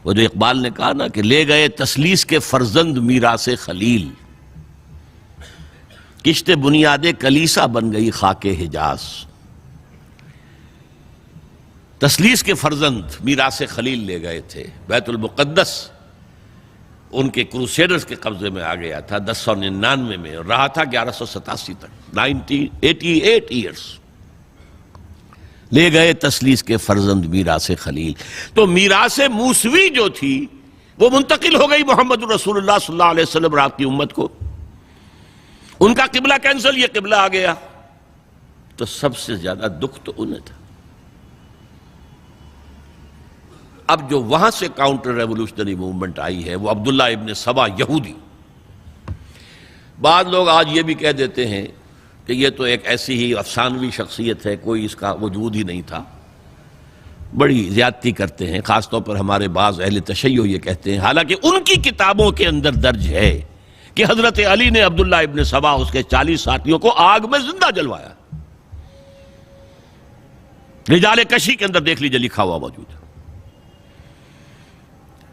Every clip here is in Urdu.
وہ جو اقبال نے کہا نا کہ لے گئے تثلیث کے فرزند میراث خلیل، کشت بنیاد کلیسا بن گئی خاک حجاز۔ تثلیث کے فرزند میراث خلیل لے گئے تھے، بیت المقدس ان کے کروسیڈرز کے قبضے میں آ گیا تھا 1099 میں، اور رہا تھا 1187 تک، 88 ایئرز۔ لے گئے تثلیث کے فرزند میراث خلیل، تو میراث موسوی جو تھی وہ منتقل ہو گئی محمد رسول اللہ صلی اللہ علیہ وسلم اور آپ کی امت کو۔ ان کا قبلہ کینسل، یہ قبلہ آ گیا، تو سب سے زیادہ دکھ تو انہیں تھا۔ اب جو وہاں سے کاؤنٹر ریولوشنری موومنٹ آئی ہے وہ عبداللہ ابن سبا یہودی۔ بعض لوگ آج یہ بھی کہہ دیتے ہیں کہ یہ تو ایک ایسی ہی افسانوی شخصیت ہے، کوئی اس کا وجود ہی نہیں تھا، بڑی زیادتی کرتے ہیں، خاص طور پر ہمارے بعض اہل تشیع یہ کہتے ہیں، حالانکہ ان کی کتابوں کے اندر درج ہے کہ حضرت علی نے عبداللہ ابن سبا اس کے 40 ساتھیوں کو آگ میں زندہ جلوایا۔ رجال کشی کے اندر دیکھ لیجئے لکھا ہوا موجود ہے۔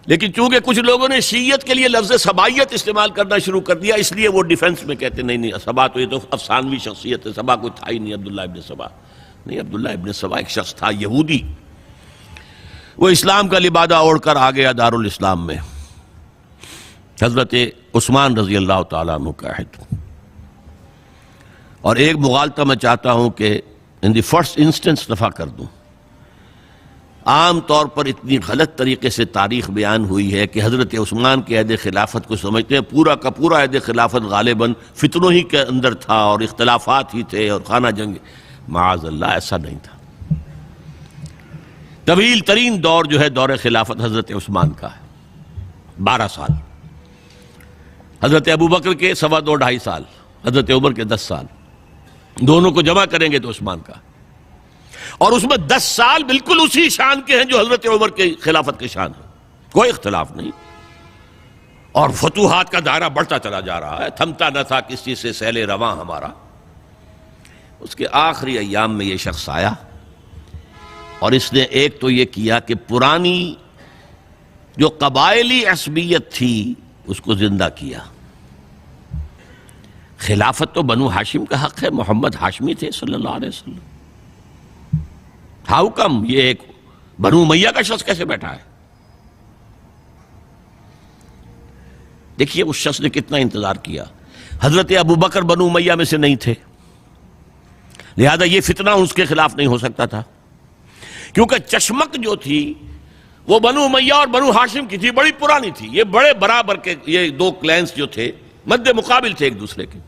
لیکن چونکہ کچھ لوگوں نے شیعت کے لیے لفظ سبائیت استعمال کرنا شروع کر دیا، اس لیے وہ ڈیفنس میں کہتے نہیں سبا تو یہ تو افسانوی شخصیت ہے، سبا کوئی تھا ہی نہیں عبداللہ ابن سبا۔ نہیں، عبداللہ ابن سبا ایک شخص تھا یہودی، وہ اسلام کا لبادہ اوڑھ کر آ گیا دارالاسلام میں، حضرت عثمان رضی اللہ تعالیٰ عنہ کا عہد۔ اور ایک مغالطہ میں چاہتا ہوں کہ ان دی فرسٹ انسٹنس دفع کر دوں۔ عام طور پر اتنی غلط طریقے سے تاریخ بیان ہوئی ہے کہ حضرت عثمان کے عہد خلافت کو سمجھتے ہیں پورا کا پورا عہد خلافت غالباً فتنوں ہی کے اندر تھا اور اختلافات ہی تھے اور خانہ جنگ۔ معاذ اللہ، ایسا نہیں تھا۔ طویل ترین دور جو ہے دور خلافت حضرت عثمان کا ہے، 12 سال۔ حضرت ابوبکر کے 2.5 سال، حضرت عمر کے 10 سال، دونوں کو جمع کریں گے تو عثمان کا، اور اس میں 10 سال بالکل اسی شان کے ہیں جو حضرت عمر کے خلافت کے شان ہے، کوئی اختلاف نہیں۔ اور فتوحات کا دائرہ بڑھتا چلا جا رہا ہے، تھمتا نہ تھا کسی سے سیل رواں ہمارا۔ اس کے آخری ایام میں یہ شخص آیا اور اس نے ایک تو یہ کیا کہ پرانی جو قبائلی عصبیت تھی اس کو زندہ کیا۔ خلافت تو بنو ہاشم کا حق ہے، محمد ہاشمی تھے صلی اللہ علیہ وسلم۔ ہاؤ کم یہ ایک بنو امیہ کا شخص کیسے بیٹھا ہے؟ دیکھیے اس شخص نے کتنا انتظار کیا۔ حضرت ابوبکر بنو امیہ میں سے نہیں تھے، لہذا یہ فتنہ اس کے خلاف نہیں ہو سکتا تھا، کیونکہ چشمک جو تھی وہ بنو امیہ اور بنو ہاشم کی تھی، بڑی پرانی تھی۔ یہ بڑے برابر کے یہ دو کلینز جو تھے مد مقابل تھے ایک دوسرے کے،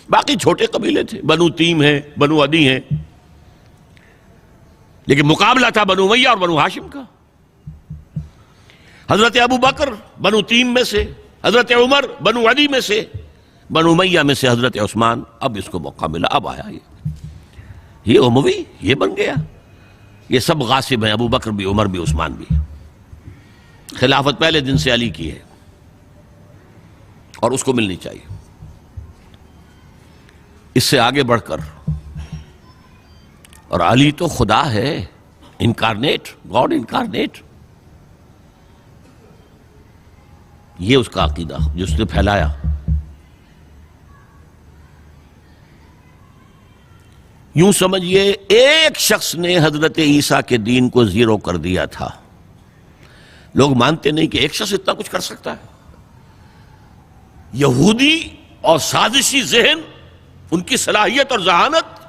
باقی چھوٹے قبیلے تھے، بنو تیم ہیں، بنو عدی ہیں، لیکن مقابلہ تھا بنو امیہ اور بنو ہاشم کا۔ حضرت ابوبکر بنو تیم میں سے، حضرت عمر بنو عدی میں سے، بنو امیہ میں سے حضرت عثمان۔ اب اس کو موقع ملا، اب آیا یہ اموی، یہ بن گیا۔ یہ سب غاصب ہیں، ابوبکر بھی، عمر بھی، عثمان بھی۔ خلافت پہلے دن سے علی کی ہے اور اس کو ملنی چاہیے۔ اس سے آگے بڑھ کر، اور علی تو خدا ہے، انکارنیٹ، گاڈ انکارنیٹ، یہ اس کا عقیدہ جو اس نے پھیلایا۔ یوں سمجھئے ایک شخص نے حضرت عیسیٰ کے دین کو زیرو کر دیا تھا۔ لوگ مانتے نہیں کہ ایک شخص اتنا کچھ کر سکتا ہے۔ یہودی اور سازشی ذہن، ان کی صلاحیت اور ذہانت۔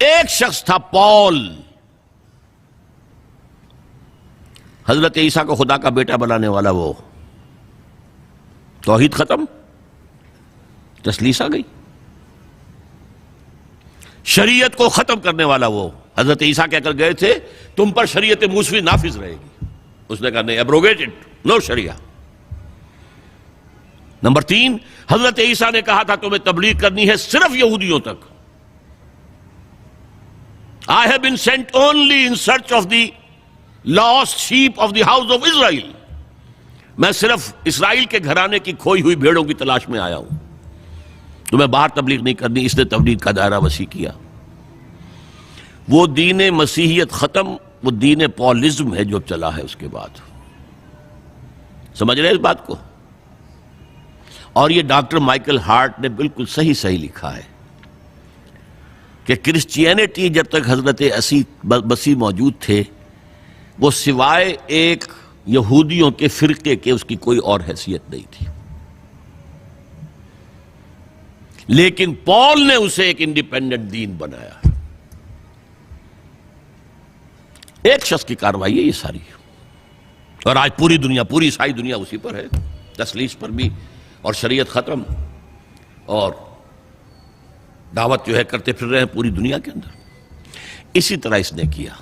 ایک شخص تھا پال، حضرت عیسیٰ کو خدا کا بیٹا بنانے والا، وہ توحید ختم، تثلیث آ گئی۔ شریعت کو ختم کرنے والا وہ حضرت عیسیٰ کہہ کر گئے تھے تم پر شریعت موسوی نافذ رہے گی، اس نے کہا نہیں، ایبروگیٹڈ، نو شریعہ۔ نمبر 3، حضرت عیسیٰ نے کہا تھا تمہیں تبلیغ کرنی ہے صرف یہودیوں تک۔ I have been sent only in search of the lost sheep of the house of Israel۔ میں صرف اسرائیل کے گھرانے کی کھوئی ہوئی بھیڑوں کی تلاش میں آیا ہوں، تمہیں باہر تبلیغ نہیں کرنی۔ اس نے تبلیغ کا دائرہ وسیع کیا۔ وہ دین مسیحیت ختم، وہ دین پالزم ہے جو چلا ہے اس کے بعد. سمجھ رہے ہیں اس بات کو؟ اور یہ ڈاکٹر مائیکل ہارٹ نے بالکل صحیح لکھا ہے کہ کرسچینٹی جب تک حضرت مسیح موجود تھے وہ سوائے ایک یہودیوں کے فرقے کے اس کی کوئی اور حیثیت نہیں تھی. لیکن پال نے اسے ایک انڈیپینڈنٹ دین بنایا. ایک شخص کی کارروائی ہے یہ ساری، اور آج پوری دنیا، پوری عیسائی دنیا اسی پر ہے، تسلیس پر بھی، اور شریعت ختم، اور دعوت جو ہے کرتے پھر رہے ہیں پوری دنیا کے اندر. اسی طرح اس نے کیا،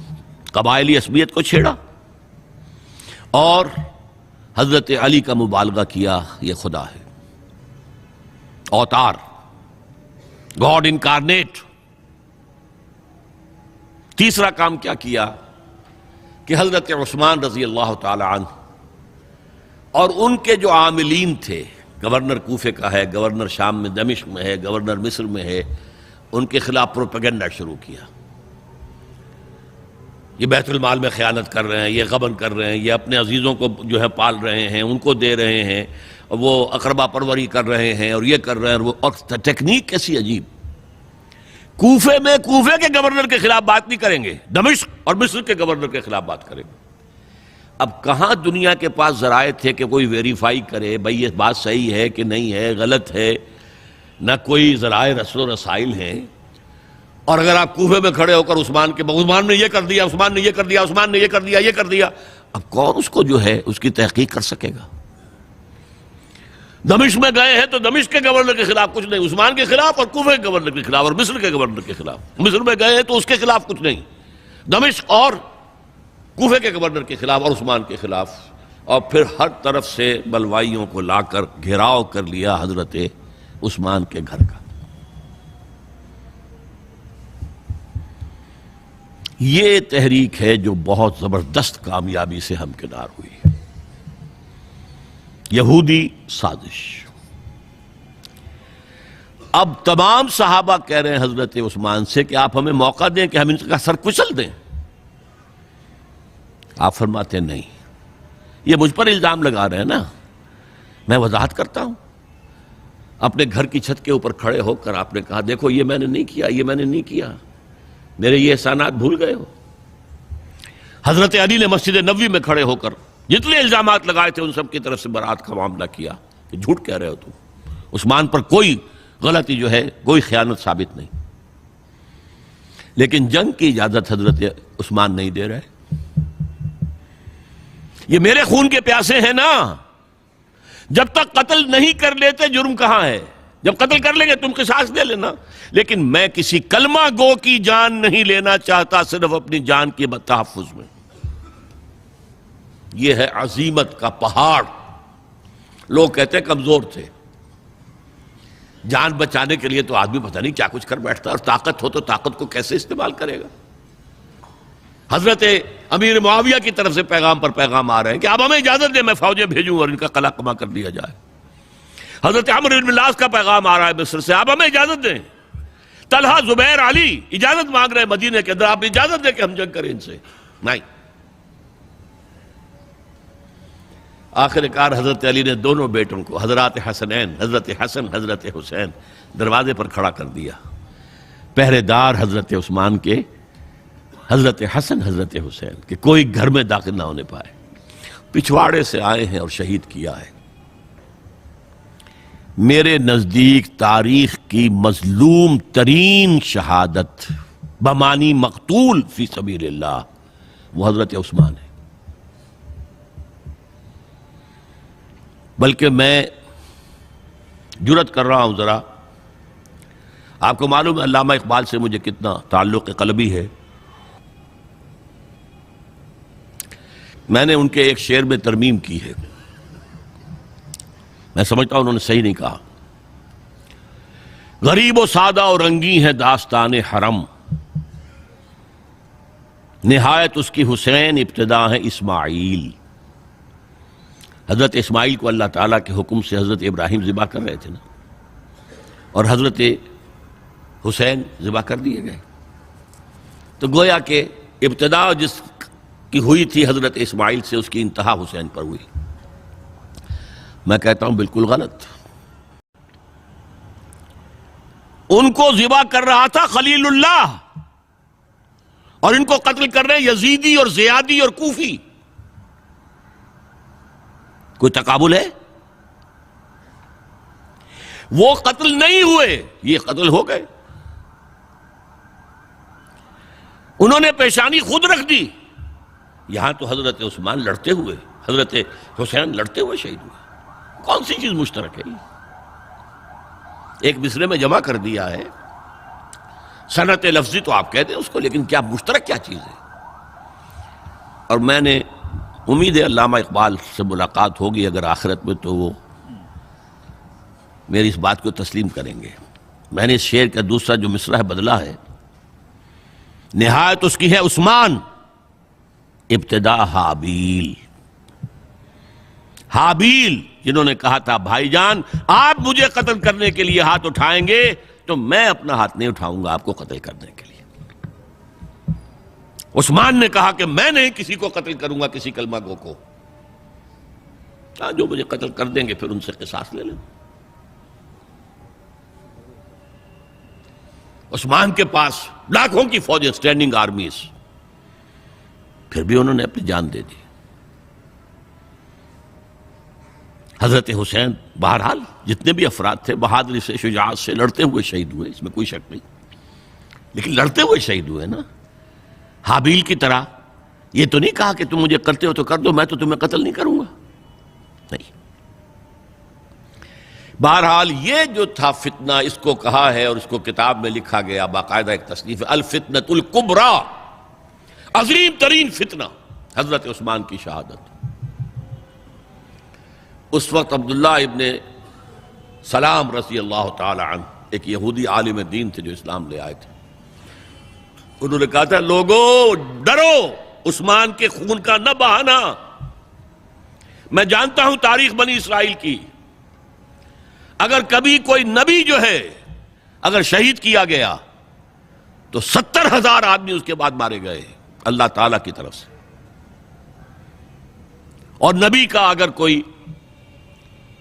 قبائلی عصبیت کو چھیڑا اور حضرت علی کا مبالغہ کیا یہ خدا ہے، اوتار، گاڈ انکارنیٹ. تیسرا کام کیا کیا کہ حضرت عثمان رضی اللہ تعالی عنہ اور ان کے جو عاملین تھے، گورنر کوفے کا ہے، گورنر شام میں دمشق میں ہے، گورنر مصر میں ہے، ان کے خلاف پروپیگنڈا شروع کیا. یہ بیت المال میں خیانت کر رہے ہیں، یہ غبن کر رہے ہیں، یہ اپنے عزیزوں کو جو ہے پال رہے ہیں، ان کو دے رہے ہیں، وہ اقربا پروری کر رہے ہیں، اور یہ کر رہے ہیں، اور ٹیکنیک کیسی عجیب. کوفے میں کوفے کے گورنر کے خلاف بات نہیں کریں گے، دمشق اور مصر کے گورنر کے خلاف بات کریں گے. اب کہاں دنیا کے پاس ذرائع تھے کہ کوئی ویریفائی کرے بھئی یہ بات صحیح ہے کہ نہیں ہے، غلط ہے؟ نہ کوئی ذرائع رسل و رسائل ہیں. اور اگر آپ کوفے میں کھڑے ہو کر عثمان نے یہ کر دیا، عثمان نے یہ کر دیا، عثمان نے یہ کر دیا، یہ کر دیا، اب کون اس کو جو ہے اس کی تحقیق کر سکے گا؟ دمشق میں گئے ہیں تو دمشق کے گورنر کے خلاف کچھ نہیں، عثمان کے خلاف، اور کوفے کے گورنر کے خلاف، اور مصر کے گورنر کے خلاف. مصر میں گئے ہیں تو اس کے خلاف کچھ نہیں، دمشق اور کوفے کے گورنر کے خلاف اور عثمان کے خلاف. اور پھر ہر طرف سے بلوائیوں کو لا کر گھیراؤ کر لیا حضرت عثمان کے گھر کا. یہ تحریک ہے جو بہت زبردست کامیابی سے ہمکنار ہوئی. یہودی سازش. اب تمام صحابہ کہہ رہے ہیں حضرت عثمان سے کہ آپ ہمیں موقع دیں کہ ہم ان کا سر کچل دیں. آپ فرماتے ہیں نہیں، یہ مجھ پر الزام لگا رہے ہیں نا، میں وضاحت کرتا ہوں. اپنے گھر کی چھت کے اوپر کھڑے ہو کر آپ نے کہا دیکھو یہ میں نے نہیں کیا، یہ میں نے نہیں کیا، میرے یہ احسانات بھول گئے ہو. حضرت علی نے مسجد نبوی میں کھڑے ہو کر جتنے الزامات لگائے تھے ان سب کی طرف سے برات کا معاملہ کیا کہ جھوٹ کہہ رہے ہو تم، عثمان پر کوئی غلطی جو ہے، کوئی خیانت ثابت نہیں. لیکن جنگ کی اجازت حضرت عثمان نہیں دے رہے. یہ میرے خون کے پیاسے ہیں نا، جب تک قتل نہیں کر لیتے جرم کہاں ہے؟ جب قتل کر لیں گے تم قصاص دے لینا. لیکن میں کسی کلمہ گو کی جان نہیں لینا چاہتا، صرف اپنی جان کے تحفظ میں. یہ ہے عزیمت کا پہاڑ. لوگ کہتے ہیں کمزور تھے. جان بچانے کے لیے تو آدمی پتہ نہیں کیا کچھ کر بیٹھتا، اور طاقت ہو تو طاقت کو کیسے استعمال کرے گا. حضرت امیر معاویہ کی طرف سے پیغام پر پیغام آ رہے ہیں کہ آپ ہمیں اجازت دیں میں فوجیں بھیجوں اور ان کا قلع کما کر دیا جائے. حضرت عمرو بن العاص کا پیغام آ رہا ہے مصر سے، آپ ہمیں اجازت دیں. طلحہ، زبیر، علی اجازت مانگ رہے ہیں مدینے کے اندر، آپ اجازت دیں کہ ہم جنگ کریں ان سے. نہیں. آخر کار حضرت علی نے دونوں بیٹوں کو، حضرات حسنین، حضرت حسن، حضرت حسین، دروازے پر کھڑا کر دیا. پہرے دار حضرت عثمان کے، حضرت حسن، حضرت حسین، کہ کوئی گھر میں داخل نہ ہونے پائے. پچھواڑے سے آئے ہیں اور شہید کیا ہے. میرے نزدیک تاریخ کی مظلوم ترین شہادت بمانی مقتول فی سبیل اللہ وہ حضرت عثمان ہے. بلکہ میں جرات کر رہا ہوں ذرا، آپ کو معلوم ہے علامہ اقبال سے مجھے کتنا تعلق قلبی ہے. میں نے ان کے ایک شعر میں ترمیم کی ہے، میں سمجھتا ہوں انہوں نے صحیح نہیں کہا. غریب و سادہ و رنگی ہے داستان حرم، نہایت اس کی حسین ابتدا ہے اسماعیل. حضرت اسماعیل کو اللہ تعالیٰ کے حکم سے حضرت ابراہیم ذبح کر رہے تھے نا، اور حضرت حسین ذبح کر دیے گئے. تو گویا کہ ابتدا جس کی ہوئی تھی حضرت اسماعیل سے، اس کی انتہا حسین پر ہوئی۔ میں کہتا ہوں بالکل غلط۔ ان کو ذبح کر رہا تھا خلیل اللہ، اور ان کو قتل کر رہے ہیں یزیدی اور زیادی اور کوفی۔ کوئی تقابل ہے؟ وہ قتل نہیں ہوئے، یہ قتل ہو گئے۔ انہوں نے پیشانی خود رکھ دی۔ یہاں تو حضرت عثمان لڑتے ہوئے، حضرت حسین لڑتے ہوئے شہید ہوئے۔ کون سی چیز مشترک ہے؟ ایک مصرے میں جمع کر دیا ہے، صنعت لفظی تو آپ کہتے ہیں اس کو، لیکن کیا مشترک کیا چیز ہے؟ اور میں نے امید ہے علامہ اقبال سے ملاقات ہوگی اگر آخرت میں، تو وہ میری اس بات کو تسلیم کریں گے۔ میں نے اس شعر کا دوسرا جو مصرع ہے بدلا ہے، نہایت اس کی ہے عثمان، ابتدا حابیل۔ حابیل جنہوں نے کہا تھا بھائی جان آپ مجھے قتل کرنے کے لیے ہاتھ اٹھائیں گے تو میں اپنا ہاتھ نہیں اٹھاؤں گا آپ کو قتل کرنے کے لیے۔ عثمان نے کہا کہ میں نہیں کسی کو قتل کروں گا، کسی کلمہ گو کو، جو مجھے قتل کر دیں گے پھر ان سے قصاص لے لیں۔ عثمان کے پاس لاکھوں کی فوجیں، سٹینڈنگ آرمیز، پھر بھی انہوں نے اپنی جان دے دی۔ حضرت حسین بہرحال جتنے بھی افراد تھے بہادری سے، شجاعت سے لڑتے ہوئے شہید ہوئے، اس میں کوئی شک نہیں، لیکن لڑتے ہوئے شہید ہوئے نا۔ حابیل کی طرح یہ تو نہیں کہا کہ تم مجھے کرتے ہو تو کر دو، میں تو تمہیں قتل نہیں کروں گا، نہیں۔ بہرحال یہ جو تھا فتنہ، اس کو کہا ہے اور اس کو کتاب میں لکھا گیا، باقاعدہ ایک تصنیف ہے، الفتنۃ الکبریٰ، عظیم ترین فتنہ، حضرت عثمان کی شہادت۔ اس وقت عبداللہ ابن سلام رضی اللہ تعالی عنہ، ایک یہودی عالم دین تھے جو اسلام لے آئے تھے، انہوں نے کہا تھا لوگو ڈرو، عثمان کے خون کا نہ بہانا۔ میں جانتا ہوں تاریخ بنی اسرائیل کی، اگر کبھی کوئی نبی جو ہے اگر شہید کیا گیا تو 70,000 آدمی اس کے بعد مارے گئے اللہ تعالیٰ کی طرف سے، اور نبی کا اگر کوئی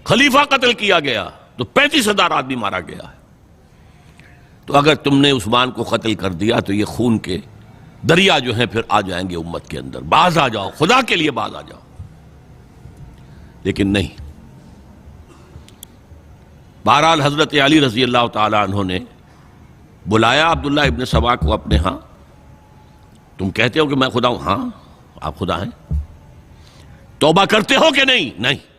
خلیفہ قتل کیا گیا تو 35,000 آدمی مارا گیا ہے۔ تو اگر تم نے عثمان کو قتل کر دیا تو یہ خون کے دریا جو ہیں پھر آ جائیں گے امت کے اندر، باز آ جاؤ، خدا کے لیے باز آ جاؤ۔ لیکن نہیں، بہرحال حضرت علی رضی اللہ تعالی عنہ نے بلایا عبداللہ ابن سبا کو اپنے ہاں۔ تم کہتے ہو کہ میں خدا ہوں؟ ہاں آپ خدا ہیں۔ توبہ کرتے ہو کہ نہیں؟ نہیں۔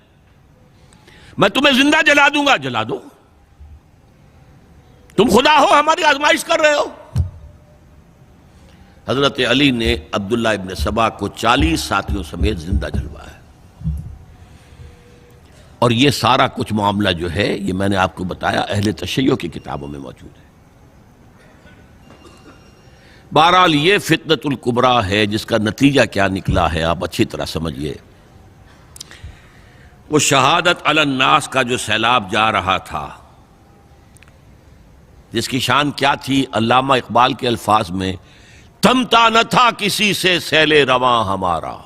میں تمہیں زندہ جلا دوں گا، جلا دو۔ تم خدا ہو، ہماری آزمائش کر رہے ہو۔ حضرت علی نے عبداللہ ابن سبا کو 40 ساتھیوں سمیت زندہ جلوایا، اور یہ سارا کچھ معاملہ جو ہے یہ میں نے آپ کو بتایا اہل تشیع کی کتابوں میں موجود ہے۔ بہرحال یہ فتنۃ الکبریٰ ہے، جس کا نتیجہ کیا نکلا ہے آپ اچھی طرح سمجھیے۔ وہ شہادت علی الناس کا جو سیلاب جا رہا تھا، جس کی شان کیا تھی، علامہ اقبال کے الفاظ میں، تھمتا نہ تھا کسی سے سیل رواں ہمارا۔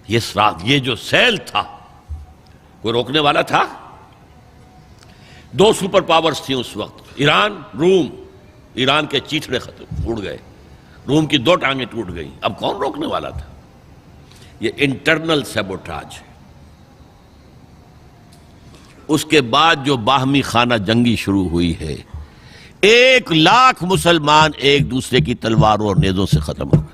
یہ جو سیل تھا کوئی روکنے والا تھا؟ 2 سپر پاورز تھیں اس وقت، ایران، روم۔ ایران کے چیتڑے ختم ٹوٹ گئے، روم کی 2 ٹانگیں ٹوٹ گئیں، اب کون روکنے والا تھا؟ یہ انٹرنل سیبوٹاج ہے۔ اس کے بعد جو باہمی خانہ جنگی شروع ہوئی ہے، 1 لاکھ مسلمان ایک دوسرے کی تلواروں اور نیزوں سے ختم ہو گئے۔